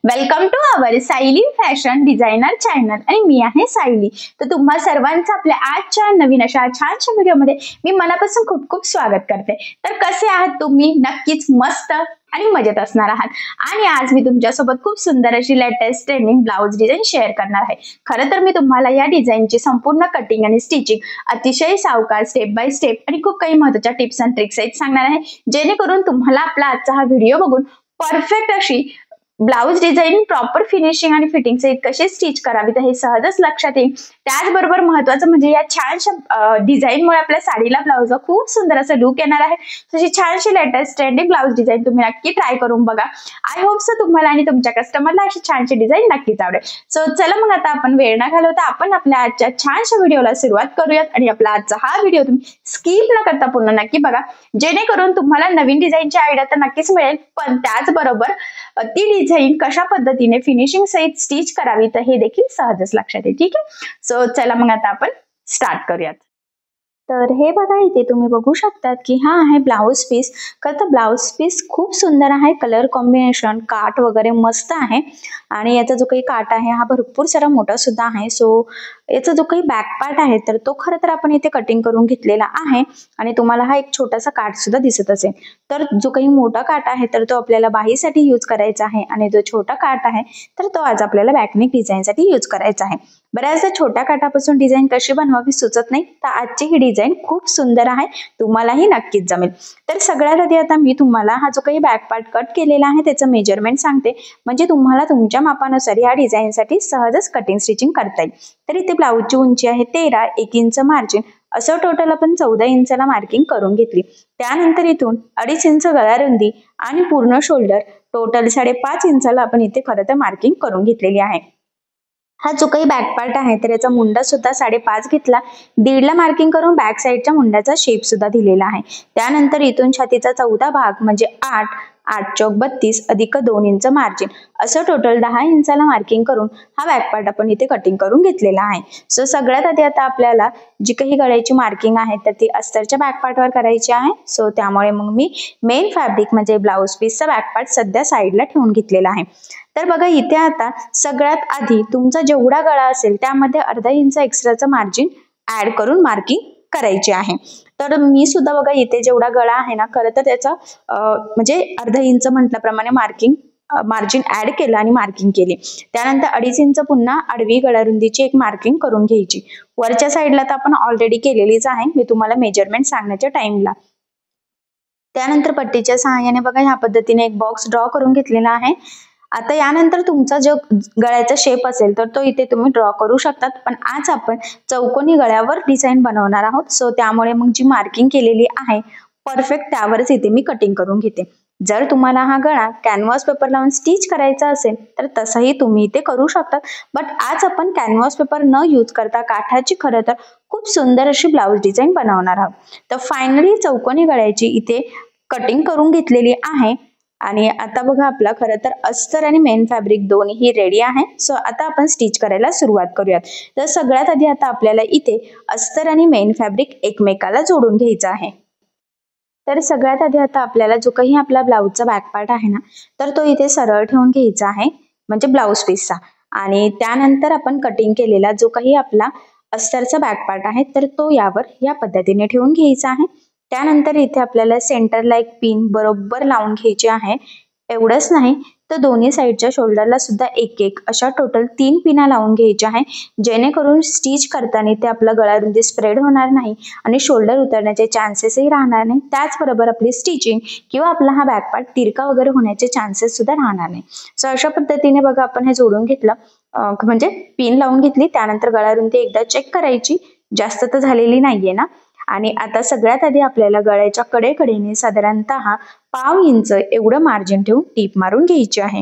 Welcome to our Sayali fashion designer channel आणि मी आहे सायली। तर तुम्हा सर्वांचं आपल्या आजच्या नवीन अशा छानशा व्हिडिओमध्ये मी मनापासून खूप खूप स्वागत करते। तर कसे आहात तुम्ही? नक्कीच मस्त आणि मजेत असणार आहात। आणि आज मी तुमच्यासोबत खूप सुंदर अशी latest trending blouse design share करणार आहे। खरं तर मी तुम्हाला या डिझाइनची संपूर्ण कटिंग आणि स्टिचिंग अतिशय सावकाश स्टेप बाय स्टेप आणि खूप काही महत्त्वाच्या टिप्स आणि ट्रिक्स सांगणार आहे, जेणेकरून तुम्हाला आपला आजचा हा व्हिडिओ बघून परफेक्ट अशी ब्लाउज डिझाइन प्रॉपर फिनिशिंग आणि फिटिंग सहित कसे स्टिच करावी हे सहजच लक्षात येईल। त्याचबरोबर महत्त्वाचं म्हणजे या छानशा डिझाइनमुळे आपल्या साडीला ब्लाउजला खूप सुंदर असं लुक येणार आहे। तशी छानशी लेटेस्ट ट्रेंडिंग ब्लाउज डिझाइन तुम्ही नक्की ट्राय करून बघा। आय होप सो तुम्हाला आणि तुमच्या कस्टमरला अशी छानशी डिझाइन नक्कीच आवडेल। सो चला मग आता आपण वेळ न घालवता आपण आपल्या आजच्या छानशा व्हिडिओला सुरुवात करूयात आणि आपला आजचा हा व्हिडिओ तुम्ही स्किप न करता पूर्ण नक्की बघा, जेणेकरून तुम्हाला नवीन डिझाइनची आयडिया तर नक्कीच मिळेल, पण त्याचबरोबर ती डिझाइन कशा पद्धतीने फिनिशिंग सहित स्टिच करावी तर हे देखील सहजच लक्षात येईल। ठीक आहे, सो चला मग आता आपण स्टार्ट करूयात। तर हे बघा, इथे तुम्ही बघू शकतात की हा आहे ब्लाउज पीस। तर ब्लाउज पीस खूप सुंदर आहे, कलर कॉम्बिनेशन काट वगैरे मस्त आहे आणि याचा जो काही काट आहे हा भरपूर सारा मोठा सुद्धा आहे। सो याचा जो काही बॅक पार्ट आहे तर तो खरं तर आपण इथे कटिंग करून घेतलेला आहे आणि तुम्हाला हा एक छोटासा काट सुद्धा दिसत असेल। तर जो काही मोठा काट आहे तर तो आपल्याला बाहीसाठी यूज करायचा आहे आणि जो छोटा काट आहे तर तो आज आपल्याला बॅकनेक डिझाइनसाठी यूज करायचा आहे। बऱ्याचदा छोट्या काटापासून डिझाइन कशी बनवावी सुचत नाही, तर आजची ही डिझाइन खूप सुंदर आहे, तुम्हालाही नक्कीच जमेल। तर सगळ्यात आधी आता मी तुम्हाला हा जो काही बॅक पार्ट कट केलेला आहे त्याचं मेजरमेंट सांगते, म्हणजे तुम्हाला तुमच्या मापानुसार या डिझाइनसाठी सहजच कटिंग स्टिचिंग करता येईल। तर इथे ब्लाउजची उंची आहे 13, 1 इंच मार्जिन, असं टोटल आपण 14 इंचाला मार्किंग करून घेतली। त्यानंतर इथून 2.5 इंच गळा रुंदी आणि पूर्ण शोल्डर टोटल 5.5 इंचाला आपण इथे खरं तर मार्किंग करून घेतलेली आहे। हा जो काही बॅक पार्ट आहे तर याचा मुंडा सुद्धा 5.5 घेतला, 1.5 ला मार्किंग करून बॅक साईडच्या मुंड्याचा शेप सुद्धा दिलेला आहे। त्यानंतर इथून छातीचा 14 भाग म्हणजे 8, 8 चौक 32 अधिक 2 इंच मार्जिन, असं टोटल 10 इंचाला मार्किंग करून हा बॅक पार्ट आपण इथे कटिंग करून घेतलेला आहे। सो सगळ्यात आधी आता आपल्याला जी काही गळ्याची मार्किंग आहे तर ती अस्तरच्या बॅक पार्टवर करायची आहे। सो त्यामुळे मग मी मेन फॅब्रिक म्हणजे ब्लाउज पीसचा बॅक पार्ट सध्या साईडला ठेवून घेतलेला आहे। तर बघा, इथे आता सगळ्यात आधी तुमचा जेवढा गळा असेल त्यामध्ये अर्धा इंच एक्स्ट्राचं मार्जिन ऍड करून मार्किंग करायची आहे। तर मी सुद्धा बघा इथे जेवढा गळा आहे ना खरं तर त्याचा म्हणजे अर्धा इंच म्हटल्याप्रमाणे मार्जिन ऍड केलं आणि मार्किंग केली। त्यानंतर 2.5 इंच पुन्हा आडवी गळा रुंदीची एक मार्किंग करून घ्यायची। वरच्या साईडला तर आपण ऑलरेडी केलेलीच आहे, मी तुम्हाला मेजरमेंट सांगण्याच्या टाइमला। त्यानंतर पट्टीच्या सहाय्याने बघा ह्या पद्धतीने एक बॉक्स ड्रॉ करून घेतलेला आहे। आता यानंतर तुमचा जो गळ्याचा शेप असेल तर तो इथे तुम्ही ड्रॉ करू शकतात, पण आज आपण चौकोनी गळ्यावर डिझाइन बनवणार आहोत। सो त्यामुळे मग जी मार्किंग केलेली आहे परफेक्ट त्यावरच इथे मी कटिंग करून घेते। जर तुम्हाला हा गळा कॅनव्हास पेपर लावून स्टिच करायचा असेल तर तसंही तुम्ही इथे करू शकता, बट आज आपण कॅनव्हास पेपर न यूज करता काठाची खरं तर खूप सुंदर अशी ब्लाउज डिझाइन बनवणार आहोत। तर फायनली चौकोनी गळ्याची इथे कटिंग करून घेतलेली आहे आणि आता बघा आपला खरं तर अस्तर आणि मेन फॅब्रिक दोन्ही रेडी आहे। सो आता आपण स्टिच करायला सुरुवात करूयात। तर सगळ्यात आधी आता आपल्याला इथे अस्तर आणि मेन फॅब्रिक एकमेकाला जोडून घ्यायचं आहे। तर सगळ्यात आधी आता आपल्याला जो काही आपला ब्लाउजचा बॅक पार्ट आहे ना तर तो इथे सरळ ठेवून घ्यायचा आहे, म्हणजे ब्लाउज पीसचा, आणि त्यानंतर आपण कटिंग केलेला जो काही आपला अस्तरचा बॅक पार्ट आहे तर तो यावर या पद्धतीने ठेवून घ्यायचा आहे। त्यानंतर इथे आपल्याला सेंटरला एक पिन बरोबर लावून घ्यायची आहे। एवढंच नाही तर दोन्ही साईडच्या शोल्डरला सुद्धा एक एक अशा टोटल 3 पिना लावून घ्यायच्या आहे, जेणेकरून स्टिच करताना ते आपला गळा रुंदी स्प्रेड होणार नाही आणि शोल्डर उतरण्याचे चान्सेसही राहणार नाही। त्याचबरोबर आपली स्टिचिंग किंवा आपला हा बॅक पार्ट तिरका वगैरे होण्याचे चान्सेस सुद्धा राहणार नाही। सो अशा पद्धतीने बघा आपण हे जोडून घेतलं, म्हणजे पिन लावून घेतली। त्यानंतर गळा रुंदी एकदा चेक करायची, जास्त तर झालेली नाहीये ना। आणि आता सगळ्यात आधी आपल्याला गळ्याच्या कडेकडेने साधारणतः पाव इंच एवढं मार्जिन ठेवून टीप मारून घ्यायची आहे।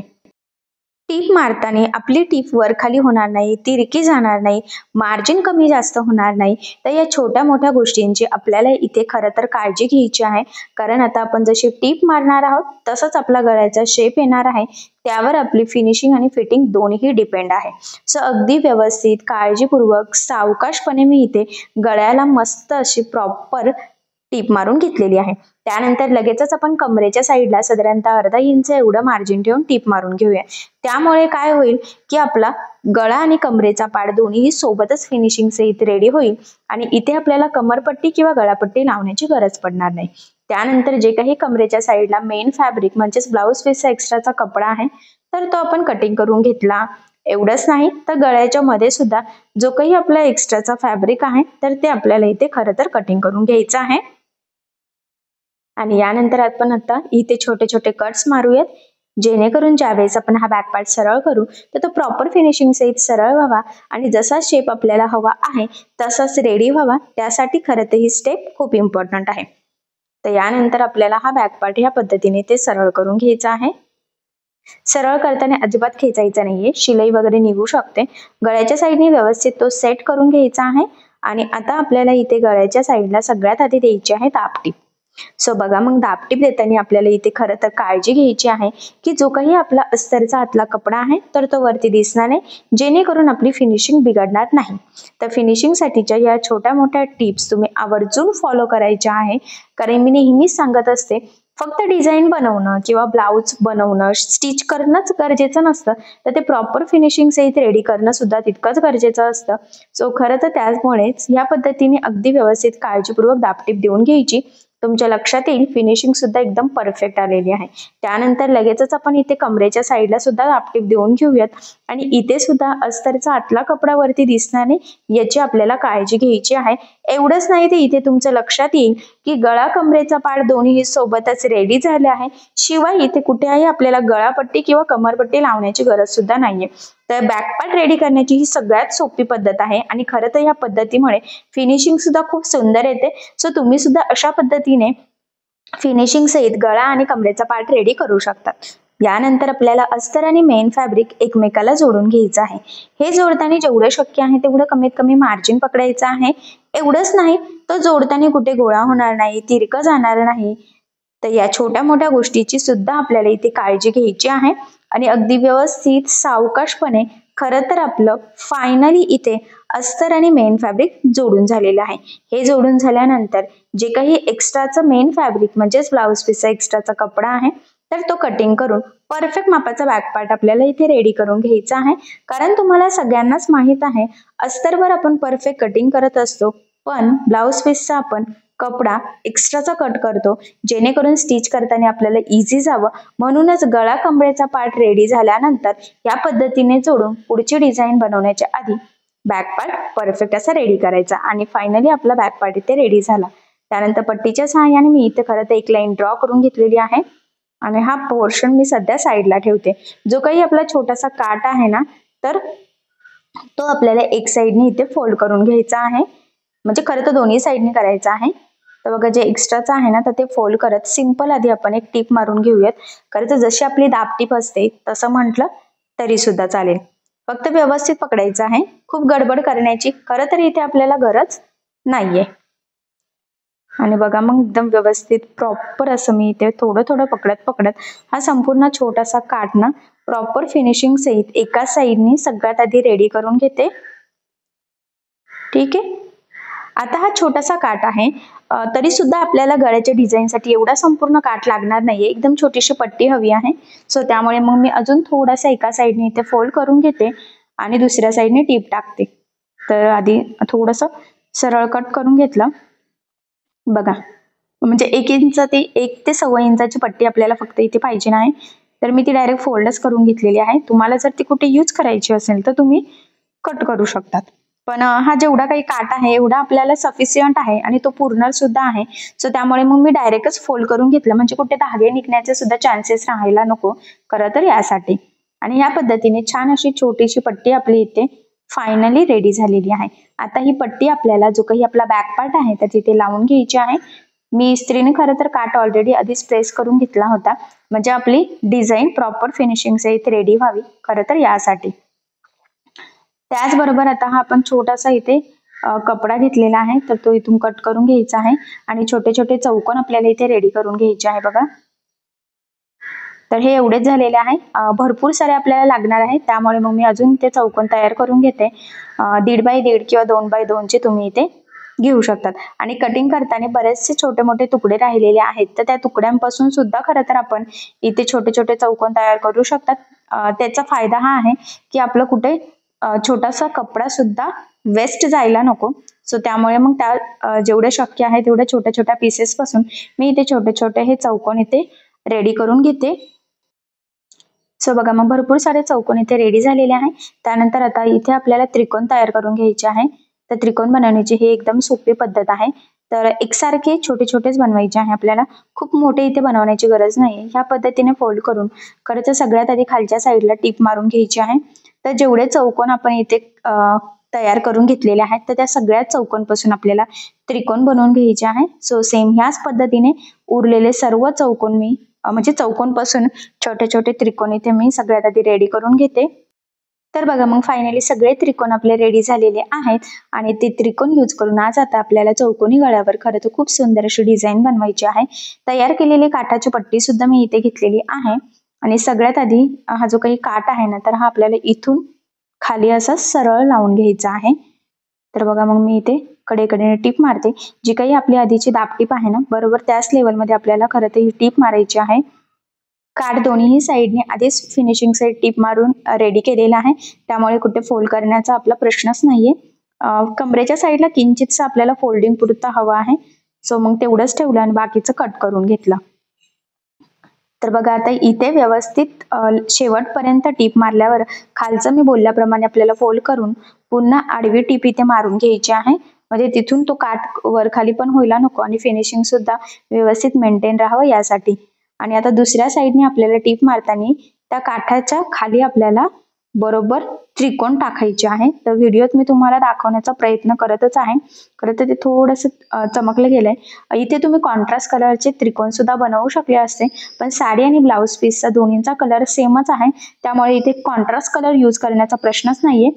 टीप मारताना आपली टीप वर खाली होणार नाही, तिरकी जाणार नाही, मार्जिन कमी जास्त होणार नाही। तर या छोट्या मोठ्या गोष्टींची आपल्याला इथे खरं तर काळजी घ्यायची आहे, कारण आता आपण जशी टीप मारणार आहोत तसंच आपला गळ्याचा शेप येणार आहे, त्यावर आपली फिनिशिंग आणि फिटिंग दोन्ही डिपेंड आहे। सो अगदी व्यवस्थित काळजीपूर्वक सावकाशपणे मी इथे गळ्याला मस्त अशी प्रॉपर टीप मारून घेतलेली आहे. त्यानंतर लगेचच आपण कमरेच्या साईडला साधारणतः अर्धा इंच एवढं मार्जिन ठेवून टीप मारून घेऊया. त्यामुळे काय होईल की आपला गळा आणि कमरेचा पार्ट दोन्ही सोबतच फिनिशिंग सहित रेडी होईल आणि इथे आपल्याला कमरपट्टी किंवा गळापट्टी लावण्याची गरज पडणार नाही. त्यानंतर जे काही कमरेच्या साईडला मेन फॅब्रिक म्हणजेच ब्लाऊज पीसचा एक्स्ट्राचा कपडा आहे तर तो आपण कटिंग करून घेतला. एवढंच नाही तर गळ्याच्या मध्ये सुद्धा जो काही आपला एक्स्ट्राचा फॅब्रिक आहे तर ते आपल्याला इथे खरं तर कटिंग करून घ्यायचं आहे. आणि यानंतर आपण आता इथे छोटे छोटे कट्स मारूयात, जेणेकरून ज्यावेळेस आपण हा बॅक पार्ट सरळ करू तर तो प्रॉपर फिनिशिंग सहित सरळ व्हावा आणि जसा शेप आपल्याला हवा आहे तसाच रेडी व्हावा. त्यासाठी खरं तर ही स्टेप खूप इम्पॉर्टंट आहे. तर यानंतर आपल्याला हा बॅक पार्ट ह्या पद्धतीने ते सरळ करून घ्यायचा आहे. सरळ करताना अजिबात खेचायचा नाहीये, शिलाई वगैरे निघू शकते. गळ्याच्या साईडने व्यवस्थित तो सेट करून घ्यायचा आहे. आणि आता आपल्याला इथे गळ्याच्या साईडला सगळ्यात आधी द्यायची आहे दाबटीप. सो बघा, मग दाबटीप देताना आपल्याला इथे खरं तर काळजी घ्यायची आहे की जो काही आपला अस्तरचा आतला कपडा आहे तर तो वरती दिसणार नाही, जेणेकरून आपली फिनिशिंग बिघडणार नाही. तर फिनिशिंग साठीच्या या छोट्या मोठ्या टिप्स तुम्ही आवर्जून फॉलो करायच्या आहे. कारण मी नेहमीच सांगत असते, फक्त डिझाईन बनवणं किंवा ब्लाऊज बनवणं स्टिच करणंच गरजेचं नसतं, तर ते प्रॉपर फिनिशिंग सहित रेडी करणं सुद्धा तितकंच गरजेचं असतं. सो खरं तर त्याचमुळेच या पद्धतीने अगदी व्यवस्थित काळजीपूर्वक दाबटीप देऊन घ्यायची. तुमच्या लक्षात येईल फिनिशिंग सुद्धा एकदम परफेक्ट आलेली आहे. त्यानंतर लगेचच आपण इथे कमरेच्या साईडला सुद्धा दाबटीप देऊन घेऊयात आणि इथे सुद्धा अस्तरचा आतला कपडा वरती दिसणार नाही याची आपल्याला काळजी घ्यायची आहे. एवढंच नाही तर इथे तुमच्या लक्षात येईल की गळा कमरेचा पार्ट दोन्ही सोबतच रेडी झाले आहे. शिवाय इथे कुठेही आपल्याला गळापट्टी किंवा कमरपट्टी लावण्याची गरज सुद्धा नाहीये. तर बॅक पार्ट रेडी करण्याची ही सगळ्यात सोपी पद्धत आहे आणि खरं तर या पद्धतीमुळे फिनिशिंग सुद्धा खूप सुंदर येते. सो तुम्ही सुद्धा अशा पद्धतीने फिनिशिंग सहित गळा आणि कमरेचा पार्ट रेडी करू शकता. यानंतर आपल्याला अस्तर आणि मेन फॅब्रिक एकमेकाला जोडून घ्यायचं आहे. हे जोडताना जेवढं शक्य आहे तेवढं कमीत कमी मार्जिन पकडायचं आहे. एवढंच नाही तो जोडताना कुठे गोळा होणार नाही, तिरकं जाणार नाही. तर या छोट्या मोठ्या गोष्टीची सुद्धा आपल्याला इथे काळजी घ्यायची आहे आणि अगदी व्यवस्थित सावकाशपणे खरं तर आपलं फायनली इथे अस्तर आणि मेन फॅब्रिक जोडून झालेलं आहे. हे जोडून झाल्यानंतर जे काही एक्स्ट्राचं मेन फॅब्रिक म्हणजेच ब्लाऊज पीसचा एक्स्ट्राचा कपडा आहे तर तो कटिंग करून परफेक्ट मापाचा बॅक पार्ट आपल्याला इथे रेडी करून घ्यायचा आहे. कारण तुम्हाला सगळ्यांनाच माहित आहे अस्तरवर आपण परफेक्ट कटिंग करत असतो, पण ब्लाऊज पीसचा आपण कपडा एक्स्ट्राचा कट करतो जेणेकरून स्टिच करताना आपल्याला इझी जावं. म्हणूनच गळा कमरेचा पार्ट रेडी झाल्यानंतर या पद्धतीने जोडून पुढची डिझाईन बनवण्याच्या आधी बॅक पार्ट परफेक्ट असा रेडी करायचा आणि फायनली आपला बॅक पार्ट इथे रेडी झाला. त्यानंतर पट्टीच्या सहाय्याने मी इथे खरं तर एक लाईन ड्रॉ करून घेतलेली आहे आणि हा पोर्शन मी सध्या साईडला ठेवते. जो काही आपला छोटासा काट आहे ना तर तो आपल्याला एक साईडने इथे फोल्ड करून घ्यायचा आहे. म्हणजे खरं तर दोन्ही साईडने करायचा आहे. तर बघा, जे एक्स्ट्राचं आहे ना तर ते फोल्ड करत सिंपल आधी आपण एक टीप मारून घेऊयात. खरं तर जशी आपली दाबटीप असते तसं म्हटलं तरी सुद्धा चालेल, फक्त व्यवस्थित पकडायचं आहे. खूप गडबड करण्याची खरं तर इथे आपल्याला गरज नाहीये. आणि बघा, मग एकदम व्यवस्थित प्रॉपर असं मी इथे थोडं थोडं पकडत हा संपूर्ण छोटासा काट ना प्रॉपर फिनिशिंग सहित एका साईडनी सगळ्यात आधी रेडी करून घेते. ठीक आहे. आता हा छोटासा काट आहे, तरी सुद्धा आपल्याला गळ्याच्या डिझाईनसाठी एवढा संपूर्ण काट लागणार नाहीये. एकदम छोटीशी पट्टी हवी आहे. सो त्यामुळे मग मी अजून थोडासा एका साईडने इथे फोल्ड करून घेते आणि दुसऱ्या साईडने टीप टाकते. तर आधी थोडंसं सरळ कट करून घेतलं. बघा, म्हणजे 1 ते 1.25 इंचाची पट्टी आपल्याला फक्त इथे पाहिजे नाही, तर मी ती डायरेक्ट फोल्डच करून घेतलेली आहे. तुम्हाला जर ती कुठे यूज करायची असेल तर तुम्ही कट करू शकतात. पण हा जेवढा काही काट आहे एवढा आपल्याला सफिशियंट आहे आणि तो पूर्ण सुद्धा आहे. सो त्यामुळे मग मी डायरेक्टच फोल्ड करून घेतलं, म्हणजे कुठे धागे निघण्याचे सुद्धा चान्सेस राहायला नको खरं तर यासाठी. आणि या पद्धतीने छान अशी छोटीशी पट्टी आपली इथे फायनली रेडी झालेली आहे. आता ही पट्टी आपल्याला जो काही आपला बॅक पार्ट आहे तर तिथे लावून घ्यायची आहे. मी इस्त्रीने खरं तर काट ऑलरेडी आधीच प्रेस करून घेतला होता, म्हणजे आपली डिझाईन प्रॉपर फिनिशिंग सहित रेडी व्हावी खरं तर यासाठी. त्याचबरोबर आता हा आपण छोटासा इथे कपडा घेतलेला आहे तर तो इथून कट करून घ्यायचा आहे आणि छोटे छोटे चौकोन आपल्याला इथे रेडी करून घ्यायचे आहे. बघा, तर हे एवढेच झालेले आहे. भरपूर सारे आपल्याला लागणार आहे, त्यामुळे मग मी अजून इथे चौकोन तयार करून घेते. 1.5 बाय 1.5 किंवा 2 बाय 2 चे तुम्ही इथे घेऊ शकतात. आणि कटिंग करताना बरेचसे छोटे मोठे तुकडे राहिलेले आहेत, तर त्या तुकड्यांपासून सुद्धा खरं तर आपण इथे छोटे छोटे चौकोन तयार करू शकतात. त्याचा फायदा हा आहे की आपलं कुठे छोटासा कपडा सुद्धा वेस्ट जायला नको. सो त्यामुळे मग त्या जेवढे शक्य आहे तेवढ्या छोट्या छोट्या पीसेस पासून मी इथे छोटे छोटे हे चौकोन इथे रेडी करून घेते. सो बघा मग भरपूर सारे चौकोन इथे रेडी झालेले आहे. त्यानंतर आता इथे आपल्याला त्रिकोण तयार करून घ्यायचे आहे. तर त्रिकोण बनवण्याची ही एकदम सोपी पद्धत आहे. तर एकसारखे छोटे छोटेच बनवायचे आहे आपल्याला, खूप मोठे इथे बनवण्याची गरज नाही. ह्या पद्धतीने फोल्ड करून खरं तर सगळ्यात आधी खालच्या साईडला टीप मारून घ्यायची आहे. तर जेवढे चौकोन आपण इथे तयार करून घेतलेले आहेत तर त्या सगळ्या चौकोनपासून आपल्याला त्रिकोण बनवून घ्यायचे आहे. सो सेम ह्याच पद्धतीने उरलेले सर्व चौकोन मी म्हणजे चौकोनपासून छोटे छोटे त्रिकोण इथे मी सगळ्यात आधी रेडी करून घेते. तर बघा मग फायनली सगळे त्रिकोण आपले रेडी झालेले आहेत आणि ते त्रिकोण यूज करून आज आता आपल्याला चौकोनी गळ्यावर खरं तर खूप सुंदर अशी डिझाईन बनवायची आहे. तयार केलेली काठाची पट्टी सुद्धा मी इथे घेतलेली आहे. आणि सगळ्यात आधी हा जो काही काठ आहे ना, तर हा आपल्याला इथून खाली असा सरळ लावून घ्यायचा आहे. तर बघा मग मी इथे कडेकडेने टीप मारते. जी काही आपली आधीची दाबटीप आहे ना, बरोबर त्याच लेवलमध्ये आपल्याला खरं तर ही टीप मारायची आहे. काठ दोन्ही साईडने आधीच फिनिशिंग साईड टीप मारून रेडी केलेला आहे, त्यामुळे कुठे फोल्ड करण्याचा आपला प्रश्नच नाहीये. कमरेच्या साईडला किंचितसं आपल्याला फोल्डिंग पुरता हवं आहे. सो मग तेवढंच ठेवलं आणि बाकीचं कट करून घेतलं. तर बघा आता इथे व्यवस्थित शेवटपर्यंत टीप मारल्यावर खालचं मी बोलल्याप्रमाणे आपल्याला फोल्ड करून पुन्हा आडवी टीप इथे मारून घ्यायची आहे. म्हणजे तिथून तो काठ वर खाली पण व्हायला नको आणि फिनिशिंग सुद्धा व्यवस्थित मेंटेन राहावं यासाठी. आणि आता दुसऱ्या साईडने आपल्याला टीप मारताना त्या काठाच्या खाली आपल्याला बरोबर त्रिकोण टाकायचे आहे. तर व्हिडिओत मी तुम्हाला दाखवण्याचा प्रयत्न करतच आहे. खरं तर ते थोडंसं चमकलं गेलंय. इथे तुम्ही कॉन्ट्रास्ट कलरचे त्रिकोण सुद्धा बनवू शकले असते, पण साडी आणि ब्लाउज पीसचा दोन्हींचा कलर सेमच आहे, त्यामुळे इथे कॉन्ट्रास्ट कलर यूज करण्याचा प्रश्नच नाहीये.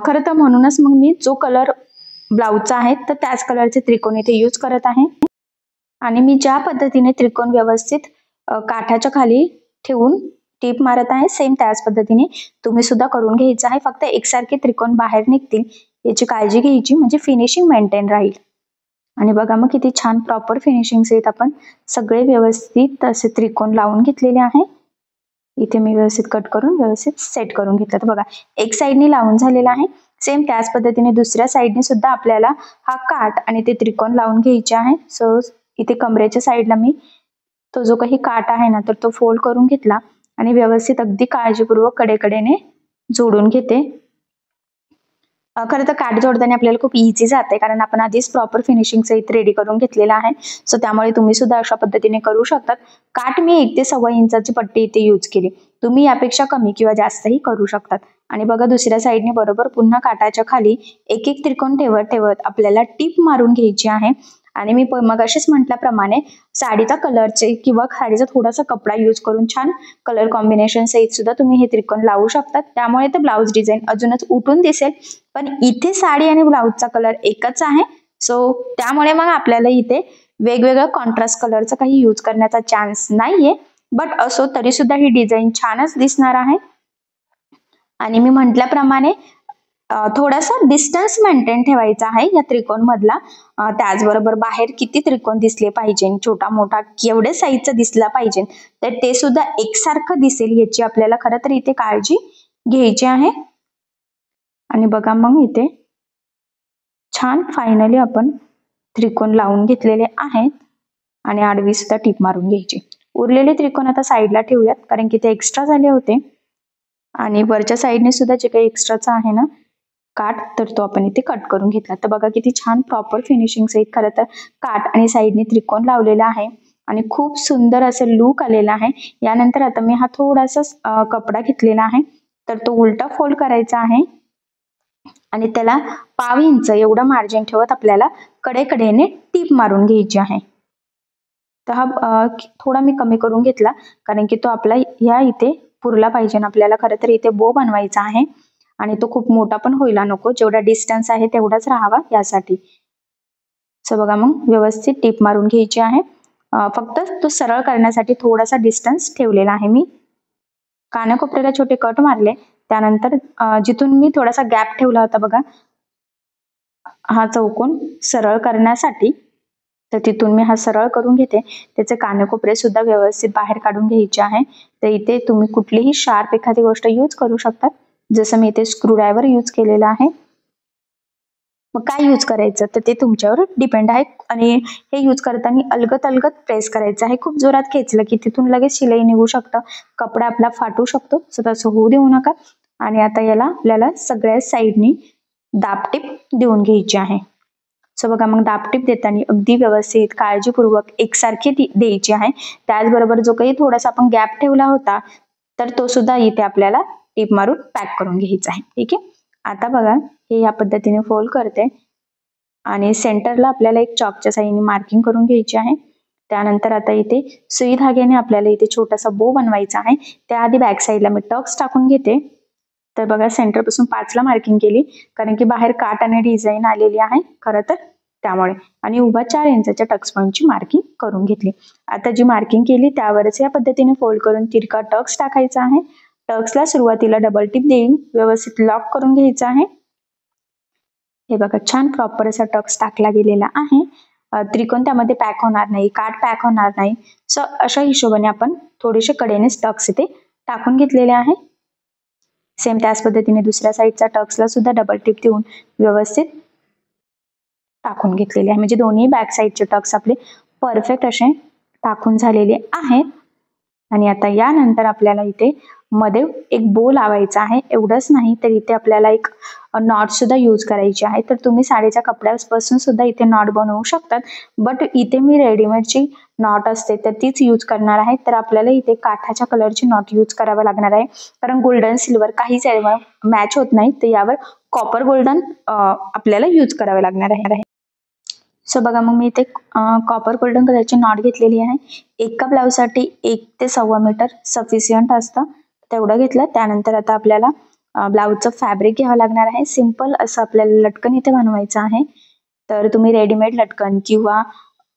खरं तर म्हणूनच मग मी जो कलर ब्लाउजचा आहे तर त्याच कलरचे त्रिकोण इथे यूज करत आहे. आणि मी ज्या पद्धतीने त्रिकोण व्यवस्थित काठाच्या खाली ठेवून टीप मारत आहे, सेम त्याच पद्धतीने तुम्ही सुद्धा करून घ्यायचं आहे. फक्त एकसारखे त्रिकोण बाहेर निघतील याची काळजी घ्यायची, म्हणजे फिनिशिंग मेंटेन राहील. आणि बघा मग किती छान प्रॉपर फिनिशिंग सहित आपण सगळे व्यवस्थित असे त्रिकोण लावून घेतलेले आहे. इथे मी व्यवस्थित कट करून व्यवस्थित सेट करून घेतलं. तर बघा एक साईडने लावून झालेला आहे. सेम त्याच पद्धतीने दुसऱ्या साईडने सुद्धा आपल्याला हा काठ आणि ते त्रिकोण लावून घ्यायचे आहे. सो इथे कमरेच्या साईडला मी तो जो काही काठ आहे ना, तर तो फोल्ड करून घेतला आणि व्यवस्थित अगदी काळजीपूर्वक कडेकडेने जोडून घेते. खरं तर काठ जोडताना आपल्याला खूप इझी जाते, कारण आपण आधीच प्रॉपर फिनिशिंग सहित रेडी करून घेतलेला आहे. सो त्यामुळे तुम्ही सुद्धा अशा पद्धतीने करू शकतात. काठ मी 1 ते 1.25 इंचाची पट्टी इथे यूज केली, तुम्ही यापेक्षा कमी किंवा जास्तही करू शकतात. आणि बघा दुसऱ्या साईडने बरोबर पुन्हा काठाच्या खाली एक एक त्रिकोण ठेवत ठेवत आपल्याला टीप मारून घ्यायची आहे. आणि मी मगाशीच म्हटल्याप्रमाणे साडीचा कलरचे किंवा साडीचा थोडासा कपडा यूज करून छान कलर कॉम्बिनेशन सहित सुद्धा तुम्ही हे त्रिकोण लावू शकतात. त्यामुळे ते ब्लाउज डिझाईन अजूनच उठून दिसेल. पण इथे साडी आणि ब्लाउजचा कलर एकच आहे, सो त्यामुळे मग आपल्याला इथे वेगवेगळ्या कॉन्ट्रास्ट कलरचा काही यूज करण्याचा चान्स नाहीये. बट असो तरी सुद्धा ही डिझाईन छानच दिसणार आहे. आणि मी म्हटल्याप्रमाणे थोडासा डिस्टन्स मेंटेन ठेवायचा आहे या त्रिकोण मधला. त्याचबरोबर बाहेर किती त्रिकोण दिसले पाहिजे, छोटा मोठा केवढे साईजचा दिसला पाहिजे, तर ते सुद्धा एकसारखं दिसेल याची आपल्याला खरं तर इथे काळजी घ्यायची आहे. आणि बघा मग इथे छान फायनली आपण त्रिकोण लावून घेतलेले आहेत आणि आडवी सुद्धा टीप मारून घ्यायची. उरलेले त्रिकोण आता साईडला ठेवूयात, कारण की ते एक्स्ट्रा झाले होते. आणि वरच्या साईडने सुद्धा जे काही एक्स्ट्राचा आहे ना काठ, तर तो आपण इथे कट करून घेतला. तर बघा किती छान प्रॉपर फिनिशिंग सहित खरं तर काठ आणि साईडने त्रिकोण लावलेला आहे आणि खूप सुंदर असं लुक आलेला आहे. यानंतर आता मी हा थोडासा कपडा घेतलेला आहे, तर तो उलटा फोल्ड करायचा आहे आणि त्याला 1/2 इंच एवढं मार्जिन ठेवत आपल्याला कडेकडेने टीप मारून घ्यायची आहे. तर हा थोडा मी कमी करून घेतला, कारण की तो आपला ह्या इथे पुरला पाहिजे. आपल्याला खरं तर इथे बो बनवायचा आहे आणि तो खूप मोठा पण व्हायला नको, जेवढा डिस्टन्स आहे तेवढाच राहावा यासाठी. सो बघा मग व्यवस्थित टीप मारून घ्यायची आहे. फक्त तो सरळ करण्यासाठी थोडासा डिस्टन्स ठेवलेला आहे मी. कानाकोपऱ्याला छोटे कट मारले, त्यानंतर जिथून मी थोडासा गॅप ठेवला होता बघा, हा चौकोन सरळ करण्यासाठी, तर तिथून मी हा सरळ करून घेते. त्याचे कानेकोपरे सुद्धा व्यवस्थित बाहेर काढून घ्यायचे आहे. तर इथे तुम्ही कुठलीही शार्प एखादी गोष्ट यूज करू शकता, जसं मी इथे स्क्रूड्रायव्हर यूज केलेला आहे. मग काय यूज करायचं तर ते तुमच्यावर डिपेंड आहे. आणि हे यूज करताना अलगद अलगद प्रेस करायचं आहे. खूप जोरात खेचलं की तिथून लगेच शिलाई निघू शकतं, कपडा आपला फाटू शकतो. सो तसं होऊ देऊ नका. आणि आता याला आपल्याला सगळ्या साईडनी दाबटीप देऊन घ्यायची आहे. सो बघा, मग दाबटीप देताना अगदी व्यवस्थित काळजीपूर्वक एकसारखी द्यायची आहे. त्याचबरोबर जो काही थोडासा आपण गॅप ठेवला होता तर तो सुद्धा इथे आपल्याला टीप मारून पॅक करून घ्यायचा आहे. ठीक आहे. आता बघा, हे या पद्धतीने फोल्ड करते आणि सेंटरला आपल्याला एक चॉकच्या साहाय्याने मार्किंग करून घ्यायची आहे. त्यानंतर आता इथे सुई धाग्याने आपल्याला इथे छोटासा बो बनवायचा आहे. त्याआधी बॅक साईडला मी टक्स टाकून घेते. तर बघा, सेंटर पासून 5 ला मार्किंग केली, कारण की बाहेर काट आणि डिझाईन आलेली आहे खरं तर त्यामुळे. आणि उभा 4 इंचाच्या टक्स पॉईंटची मार्किंग करून घेतली. आता जी मार्किंग केली त्यावरच या पद्धतीने फोल्ड करून तिरका टक्स टाकायचा आहे. टक्सला सुरुवातीला डबल टिप देऊन व्यवस्थित लॉक करून घ्यायचा आहे. हे बघा, छान प्रॉपर असा टक्स टाकला गेलेला आहे. त्रिकोण त्यामध्ये पॅक होणार नाही, काट पॅक होणार नाही. सो अशा हिशोबाने आपण थोडेसे कडेने टक्स इथे टाकून घेतलेले आहे. सेम त्याच पद्धतीने दुसऱ्या साईडचा टक्सला सुद्धा डबल टिप देऊन व्यवस्थित टाकून घेतलेले आहे. म्हणजे दोन्ही बॅक साईडचे टक्स आपले परफेक्ट असे टाकून झालेले आहेत. आणि आता यानंतर आपल्याला इथे मध्ये एक बो लावायचा आहे. एवढंच नाही तर इथे आपल्याला एक नॉट सुद्धा यूज करायची आहे. तर तुम्ही साडीच्या कपड्यापासून सुद्धा इथे नॉट बनवू शकतात. बट इथे मी रेडीमेडची नॉट असते तर तीच यूज करणार आहे. तर आपल्याला इथे काठाच्या कलरची नॉट यूज करावी लागणार आहे, कारण गोल्डन सिल्वर काहीच मॅच होत नाही. तर यावर कॉपर गोल्डन आपल्याला यूज करावे लागणार आहे. सो बघा, मग मी इथे कॉपर गोल्डन कलरची नॉट घेतलेली आहे. एका ब्लाऊजसाठी 1 ते 1.25 मीटर सफिशियंट असतं, तेवढं घेतलं. त्यानंतर आता आपल्याला ब्लाऊजचं फॅब्रिक घ्यावं लागणार आहे. सिंपल असं आपल्याला लटकन इथे बनवायचं आहे. तर तुम्ही रेडीमेड लटकन किंवा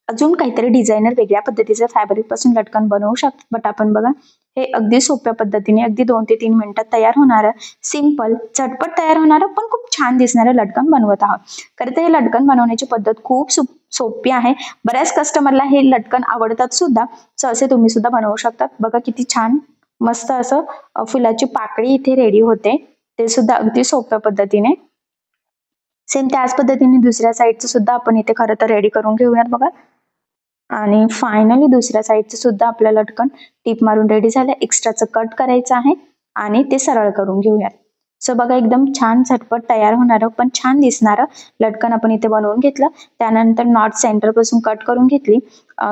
अजून काहीतरी डिझायनर वेगळ्या पद्धतीचं फॅब्रिक पासून लटकन बनवू शकता. बट आपण बघा, हे अगदी सोप्या पद्धतीने अगदी 2 ते 3 मिनिटात तयार होणारं, सिंपल झटपट तयार होणारं पण खूप छान दिसणारं लटकन बनवत आहोत. खरं तर हे लटकन बनवण्याची पद्धत खूप सोपी आहे. बऱ्याच कस्टमरला हे लटकन आवडतात सुद्धा. सो असे तुम्ही सुद्धा बनवू शकतात. बघा किती छान मस्त असं फुलाची पाकळी इथे रेडी होते, ते सुद्धा अगदी सोप्या पद्धतीने. सेम त्याच पद्धतीने दुसऱ्या साईडचं सुद्धा आपण इथे खरं तर रेडी करून घेऊयात बघा. आणि फायनली दुसऱ्या साईडचं सुद्धा आपलं लटकन टीप मारून रेडी झालं. एक्स्ट्राचं कट करायचं आहे आणि ते सरळ करून घेऊयात. सो बघा, एकदम छान झटपट तयार होणारं पण छान दिसणारं लटकन आपण इथे बनवून घेतलं. त्यानंतर नॉट सेंटर पासून कट करून घेतली.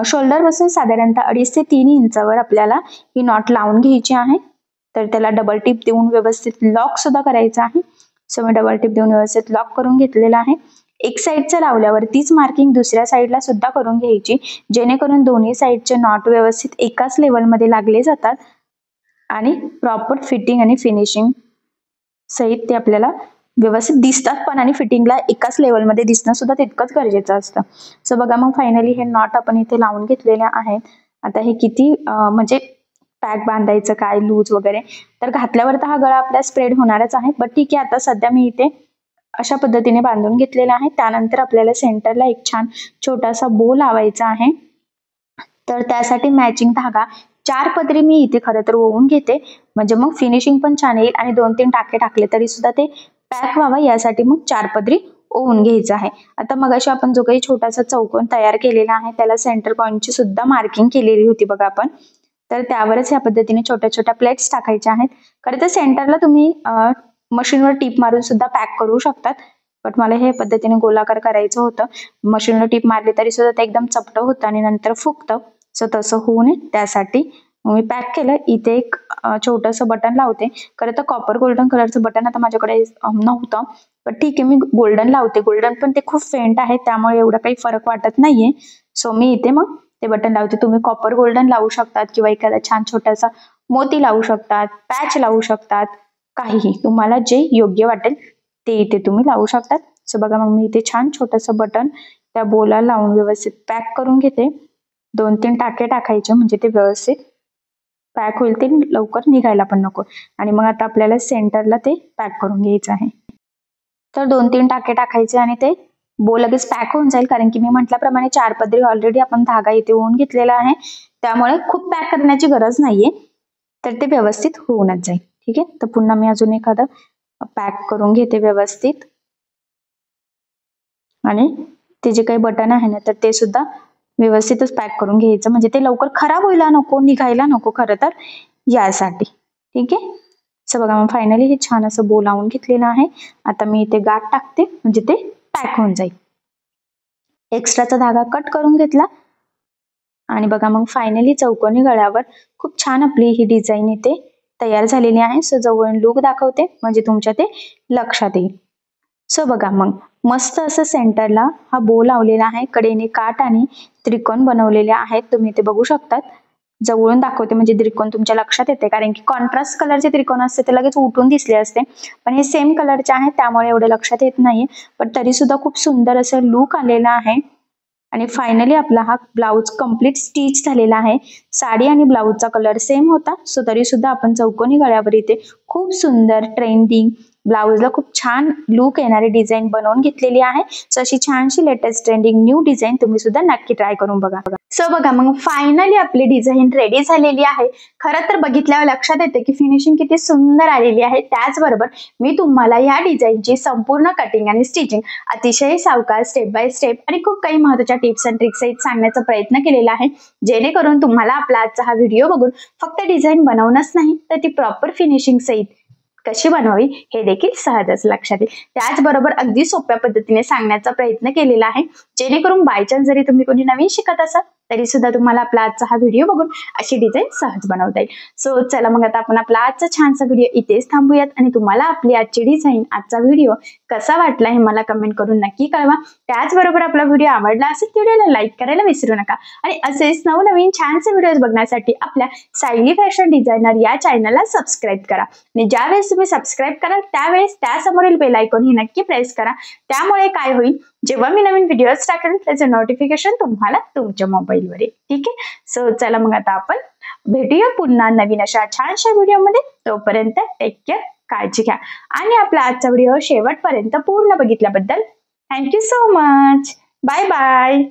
शोल्डर पासून साधारणतः 2.5 ते 3 इंचावर आपल्याला ही नॉट लावून घ्यायची आहे. तर त्याला डबल टिप देऊन व्यवस्थित लॉक सुद्धा करायचं आहे. सो मी डबल टिप देऊन व्यवस्थित लॉक करून घेतलेला आहे. एक साईडचं लावल्यावर तीच मार्किंग दुसऱ्या साईडला सुद्धा करून घ्यायची, जेणेकरून दोन्ही साईडचे नॉट व्यवस्थित एकाच लेवलमध्ये लागले जातात आणि प्रॉपर फिटिंग आणि फिनिशिंग सहित ते आपल्याला व्यवस्थित दिसतात पण, आणि फिटिंगला एकाच लेवलमध्ये दिसणं सुद्धा तितकंच गरजेचं असतं. सो बघा, मग फायनली हे नॉट आपण इथे लावून घेतलेले आहेत. आता हे किती म्हणजे पॅक बांधायचं काय लूज वगैरे, तर घातल्यावर तर हा गळा आपला स्प्रेड होणारच आहे. बट ठीक आहे, आता सध्या मी इथे अशा पद्धतीने बांधून घेतलेला आहे. त्यानंतर आपल्याला सेंटरला एक छान छोटासा बो लावायचा आहे. तर त्यासाठी मॅचिंग धागा 4 पदरी मी इथे खरं तर ओवून घेते, म्हणजे मग फिनिशिंग पण छान येईल. आणि 2-3 टाके टाकले तरी सुद्धा ते पॅक व्हावा यासाठी मग 4 पदरी ओवून घ्यायचं आहे. आता मगाशी आपण जो काही छोटासा चौकोन तयार केलेला आहे त्याला सेंटर पॉईंटची सुद्धा मार्किंग केलेली होती बघा आपण. तर त्यावरच या पद्धतीने छोट्या छोट्या प्लेट्स टाकायच्या आहेत. खरं तर सेंटरला तुम्ही मशीनवर टीप मारून सुद्धा पॅक करू शकतात. बट मला हे पद्धतीने गोलाकार करायचं होतं. मशीनवर टीप मारली तरी सुद्धा ते एकदम चपटं होतं आणि नंतर फुगतं. सो तसं होऊ नये त्यासाठी मी पॅक केलं. इथे एक छोटंसं बटन लावते. खरं तर कॉपर गोल्डन कलरचं बटन आता माझ्याकडे नव्हतं, पण ठीक आहे मी गोल्डन लावते. गोल्डन पण ते खूप फेंट आहे त्यामुळे एवढा काही फरक वाटत नाहीये. सो मी इथे मग ते बटन लावते. तुम्ही कॉपर गोल्डन लावू शकतात किंवा एखादा छान छोटासा मोती लावू शकतात, पॅच लावू शकतात, काहीही तुम्हाला जे योग्य वाटेल ते इथे तुम्ही लावू शकतात. सो बघा, मग मी इथे छान छोटंसं बटन त्या बोला लावून व्यवस्थित पॅक करून घेते. 2-3 टाके टाकायचे म्हणजे ते व्यवस्थित पॅक होईल, ते लवकर निघायला पण नको. आणि मग आता आपल्याला सेंटरला ते पॅक करून घ्यायचं आहे. तर 2-3 टाके टाकायचे आणि ते बो लगेच पॅक होऊन जाईल, कारण की मी म्हटल्याप्रमाणे 4 पदरी ऑलरेडी आपण धागा इथे ओवून घेतलेला आहे, त्यामुळे खूप पॅक करण्याची गरज नाहीये, तर ते व्यवस्थित होऊनच जाईल. ठीक आहे, तर पुन्हा मी अजून एखादं पॅक करून घेते व्यवस्थित. आणि ते जे काही बटन आहे ना, तर ते सुद्धा व्यवस्थितच पॅक करून घ्यायचं, म्हणजे ते लवकर खराब व्हायला नको, निघायला नको खरं तर, यासाठी. ठीक आहे, असं बघा मग फायनली हे छान असं बो लावून घेतलेलं आहे. आता मी इथे गाठ टाकते, म्हणजे ते पॅक होऊन जाईल. एक्स्ट्राचा धागा कट करून घेतला आणि बघा मग फायनली चौकोनी गळ्यावर खूप छान आपली ही डिझाईन इथे तयार झालेली आहे. सो जवळून लुक दाखवते, म्हणजे तुमच्या ते लक्षात येईल. सो बघा मग मस्त असं सेंटरला हा बो लावलेला आहे, कडेने काठ आणि त्रिकोण बनवलेले आहेत, तुम्ही ते बघू शकतात. जवळून दाखवते म्हणजे त्रिकोण तुमच्या लक्षात येते, कारण की कॉन्ट्रास्ट कलरचे त्रिकोण असते ते लगेच उठून दिसले असते, पण हे सेम कलरचे आहेत त्यामुळे एवढे लक्षात येत नाहीये, पण तरी सुद्धा खूप सुंदर असं लुक आलेला आहे. आणि फायनली आपला हा ब्लाउज कम्प्लीट स्टिच झालेला आहे. साडी आणि ब्लाउजचा कलर सेम होता, सो तरी सुद्धा आपण चौकोनी गळ्यावर इथे खूप सुंदर ट्रेंडिंग ब्लाउजला खूप छान लुक येणारी डिझाईन बनवून घेतलेली आहे. सो अशी छानशी लेटेस्ट ट्रेंडिंग न्यू डिझाईन तुम्ही सुद्धा नक्की ट्राय करून बघा. सो बघा मग फायनली आपली डिझाईन रेडी झालेली आहे. खरं तर बघितल्यावर लक्षात येते की फिनिशिंग किती सुंदर आलेली आहे. त्याचबरोबर मी तुम्हाला या डिझाईनची संपूर्ण कटिंग आणि स्टिचिंग अतिशय सावकाश स्टेप बाय स्टेप आणि खूप काही महत्त्वाच्या टिप्स अँड ट्रिक्स सहित सांगण्याचा प्रयत्न केलेला आहे, जेणेकरून तुम्हाला आपला आजचा हा व्हिडिओ बघून फक्त डिझाईन बनवणंच नाही, तर ती प्रॉपर फिनिशिंग सहित कशी बनवावी हे देखील सहजच लक्षात येईल. त्याचबरोबर अगदी सोप्या पद्धतीने सांगण्याचा प्रयत्न केलेला आहे, जेणेकरून बायचान्स जरी तुम्ही कोणी नवीन शिकत असाल तरी सुद्धा तुम्हाला आपला आजचा हा व्हिडिओ बघून अशी डिझाईन सहज बनवता येईल. सो चला मग आता आपण आपला आजचा छानसा व्हिडिओ इथेच थांबूयात आणि तुम्हाला आपली आजची डिझाईन आजचा व्हिडिओ कसा वाटला हे मला कमेंट करून नक्की कळवा. त्याचबरोबर आपला व्हिडिओ आवडला असेल तर व्हिडिओला लाईक करायला विसरू नका आणि असेच नवनवीन छानसे व्हिडिओज बघण्यासाठी आपल्या सायली फॅशन डिझायनर या चॅनलला सबस्क्राईब करा आणि ज्यावेळेस तुम्ही सबस्क्राईब कराल त्यावेळेस त्यासमोरील बेल आयकॉन ही नक्की प्रेस करा. त्यामुळे काय होईल, जेव्हा मी नवीन व्हिडिओज टाकेल त्याचं नोटिफिकेशन तुम्हाला तुमच्या मोबाईलवर येईल. ठीक आहे, सो चला मग आता आपण भेटूया पुन्हा नवीन अशा छानशा व्हिडिओमध्ये. तोपर्यंत टेक केअर, काळजी घ्या आणि आपला आजचा व्हिडिओ शेवटपर्यंत पूर्ण बघितल्याबद्दल thank you so much. Bye bye.